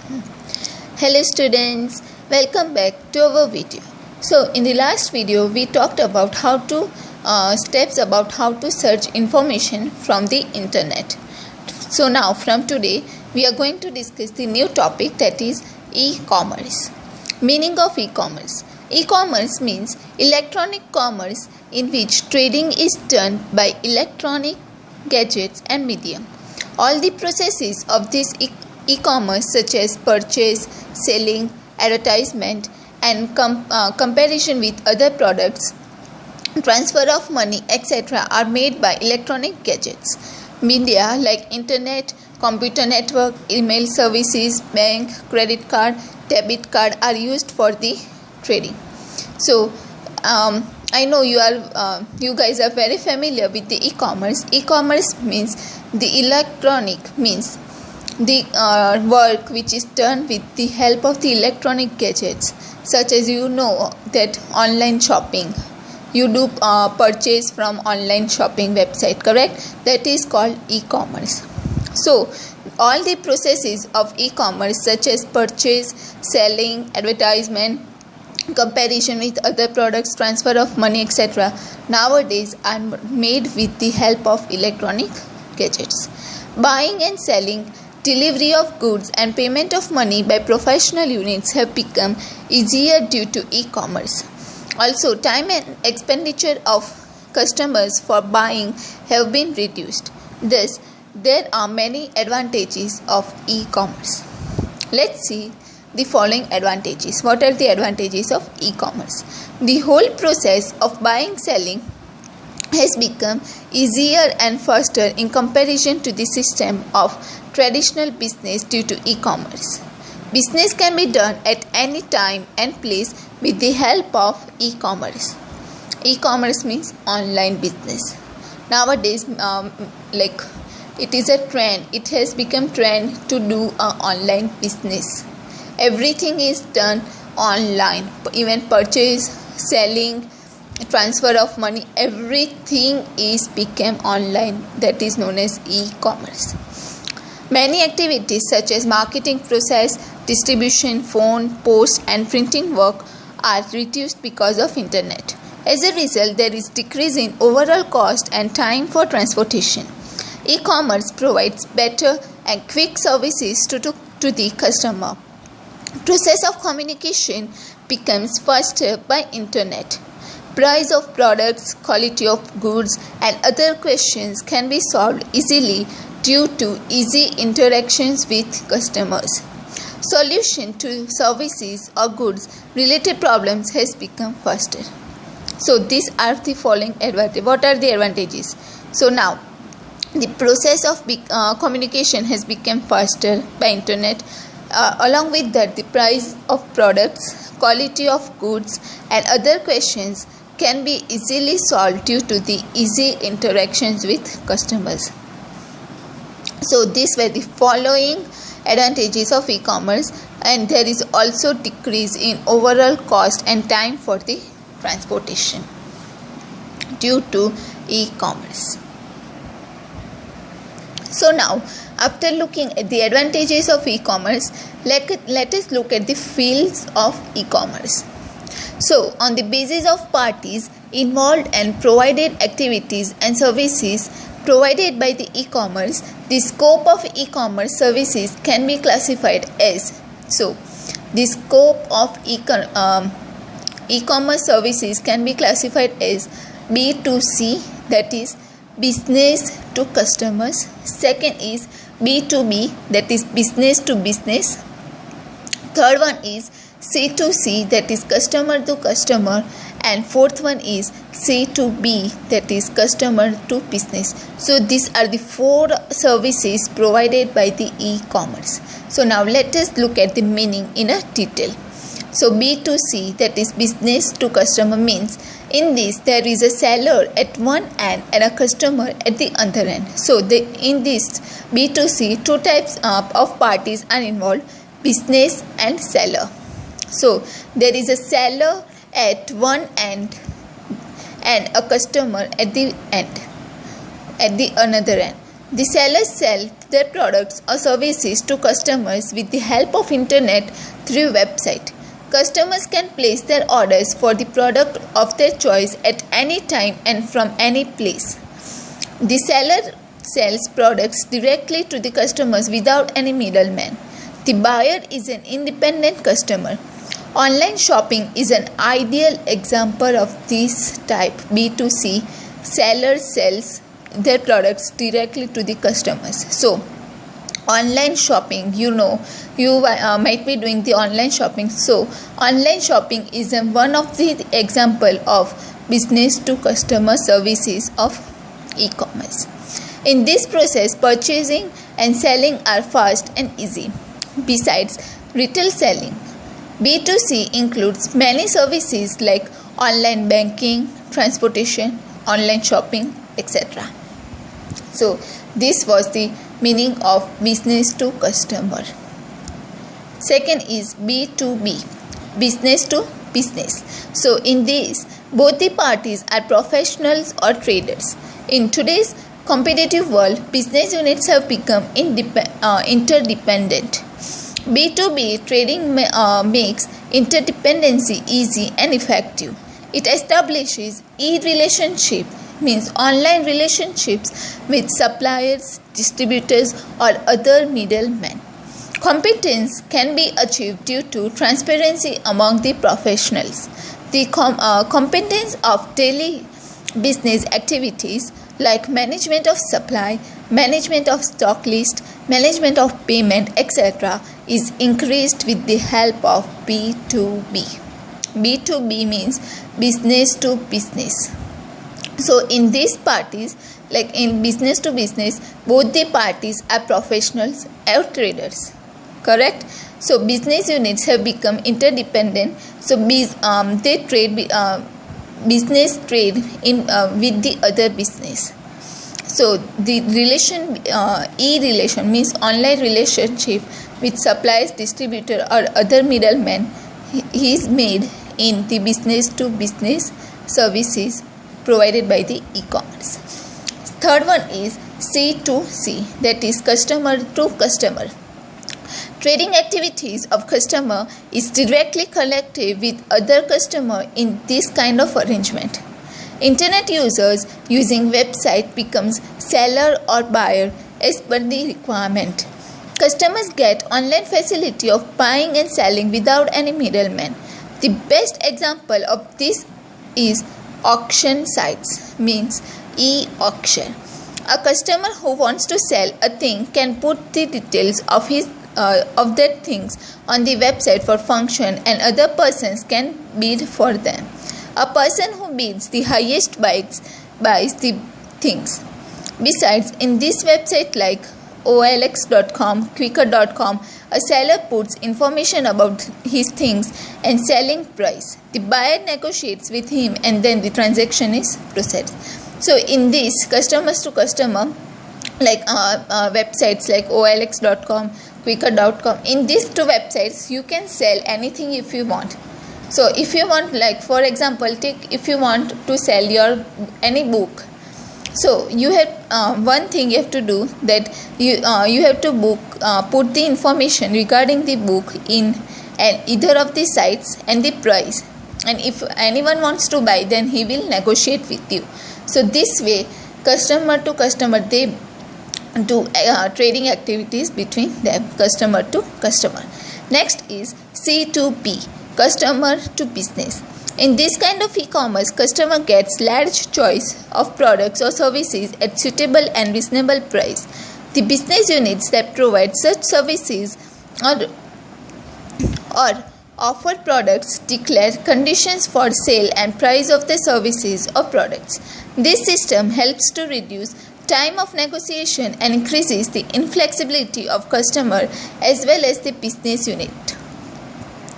Hello students, welcome back to our video. So in the last video we talked about steps about how to search information from the internet. So now from today we are going to discuss the new topic, that is e-commerce. Meaning of e-commerce. E-commerce means electronic commerce in which trading is done by electronic gadgets and medium. All the processes of this e-commerce such as purchase, selling, advertisement and comparison with other products, transfer of money, etc. are made by electronic gadgets. Media like internet, computer network, email services, bank, credit card, debit card are used for the trading. So I know you guys are very familiar with the e-commerce. E-commerce means the electronic, means the work which is done with the help of the electronic gadgets, such as that online shopping. You do purchase from online shopping website, correct? That is called e-commerce. So all the processes of e-commerce such as purchase, selling, advertisement, comparison with other products, transfer of money, etc. nowadays are made with the help of electronic gadgets. Buying and selling, delivery of goods and payment of money by professional units have become easier due to e-commerce. Also, time and expenditure of customers for buying have been reduced. Thus, there are many advantages of e-commerce. Let's see the following advantages. What are the advantages of e-commerce? The whole process of buying, selling has become easier and faster in comparison to the system of traditional business due to e-commerce. Business can be done at any time and place with the help of e-commerce. E-commerce means online business. Nowadays, it is a trend. It has become trend to do online business. Everything is done online. Even purchase, selling, transfer of money, everything is become online. That is known as e-commerce. Many activities such as marketing process, distribution, phone, post and printing work are reduced because of internet. As a result, there is decrease in overall cost and time for transportation. E-commerce provides better and quick services to the customer. Process of communication becomes faster by internet. Price of products, quality of goods and other questions can be solved easily due to easy interactions with customers. Solution to services or goods related problems has become faster. So these are the following advantages. What are the advantages? So now the process of communication has become faster by internet. Along with that, the price of products, quality of goods and other questions can be easily solved due to the easy interactions with customers. So these were the following advantages of e-commerce, and there is also decrease in overall cost and time for the transportation due to e-commerce. So now, after looking at the advantages of e-commerce, let us look at the fields of e-commerce. So, on the basis of parties involved and provided activities and services provided by the e-commerce, the scope of e-commerce services can be classified as. So, the scope of e-commerce services can be classified as B2C, that is business to customers. Second is B2B, that is business to business. Third one is C2C, that is customer to customer. And fourth one is C2B, that is customer to business. So these are the four services provided by the e-commerce. So now let us look at the meaning in a detail. So B2C, that is business to customer, means in this there is a seller at one end and a customer at the other end. So in this B2C, two types of parties are involved, business and seller. So there is a seller at one end and a customer at the another end. The sellers sell their products or services to customers with the help of internet through website. Customers can place their orders for the product of their choice at any time and from any place. The seller sells products directly to the customers without any middleman. The buyer is an independent customer. Online shopping is an ideal example of this type B2C. Seller sells their products directly to the customers. So, online shopping, you might be doing the online shopping. So, online shopping is one of the example of business to customer services of e-commerce. In this process, purchasing and selling are fast and easy. Besides retail selling, B2C includes many services like online banking, transportation, online shopping, etc. So, this was the meaning of business to customer. Second is B2B, business to business. So, in this, both the parties are professionals or traders. In today's competitive world, business units have become interdependent. B2B trading makes interdependency easy and effective. It establishes e-relationship, means online relationships with suppliers, distributors, or other middlemen. Competence can be achieved due to transparency among the professionals. The competence of daily business activities like management of supply, management of stock list, management of payment, etc. is increased with the help of B2B. B2B means business to business. So in these parties, like in business to business, both the parties are professionals or traders. Correct? So business units have become interdependent. So they trade business trade in with the other business. So the e-relation means online relationship with suppliers, distributor, or other middlemen is made in the business to business services provided by the e-commerce. Third one is C2C, that is customer to customer. Trading activities of customer is directly connected with other customer in this kind of arrangement. Internet users using website becomes seller or buyer as per the requirement. Customers get online facility of buying and selling without any middleman. The best example of this is auction sites, means e-auction. A customer who wants to sell a thing can put the details of their things on the website for function, and other persons can bid for them. A person who bids the highest buys the things. Besides, in this website like OLX.com, Quikr.com, a seller puts information about his things and selling price. The buyer negotiates with him and then the transaction is processed. So in this customers to customer, like websites like OLX.com, Quikr.com, in these two websites you can sell anything if you want. So if you want, like for example, if you want to sell your any book, so you have one thing you have to do, that you have to put the information regarding the book in either of the sites and the price, and if anyone wants to buy, then he will negotiate with you. So this way, customer to customer, they do trading activities between them, customer to customer. Next is C2B, customer to business. In this kind of e-commerce, customer gets large choice of products or services at suitable and reasonable price. The business units that provide such services or offer products declare conditions for sale and price of the services or products. This system helps to reduce time of negotiation and increases the inflexibility of customer as well as the business unit.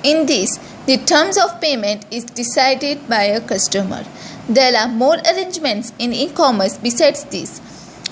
In this, the terms of payment is decided by a customer. There are more arrangements in e-commerce besides this.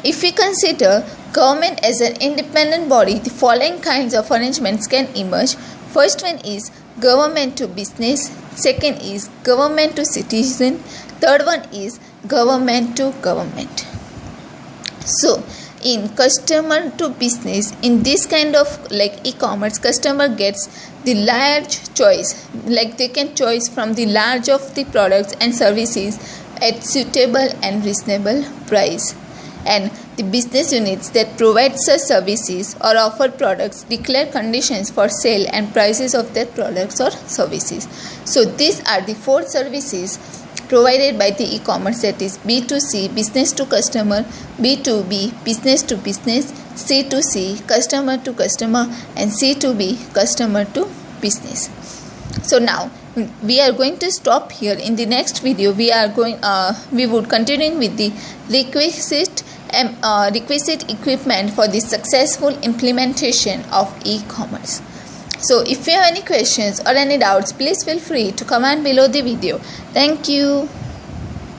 If we consider government as an independent body, the following kinds of arrangements can emerge. First one is government to business. Second is government to citizen. Third one is government to government. So, in customer to business, in this kind of like e-commerce, customer gets the large choice, like they can choose from the large of the products and services at suitable and reasonable price. And the business units that provide such services or offer products declare conditions for sale and prices of their products or services. So these are the 4 services provided by the e-commerce, that is B2C, business to customer, B2B, business to business, C2C, customer to customer, and C2B, customer to business. So now we are going to stop here. In the next video we would continue with the requisite equipment for the successful implementation of e-commerce. So if you have any questions or any doubts, please feel free to comment below the video. Thank you.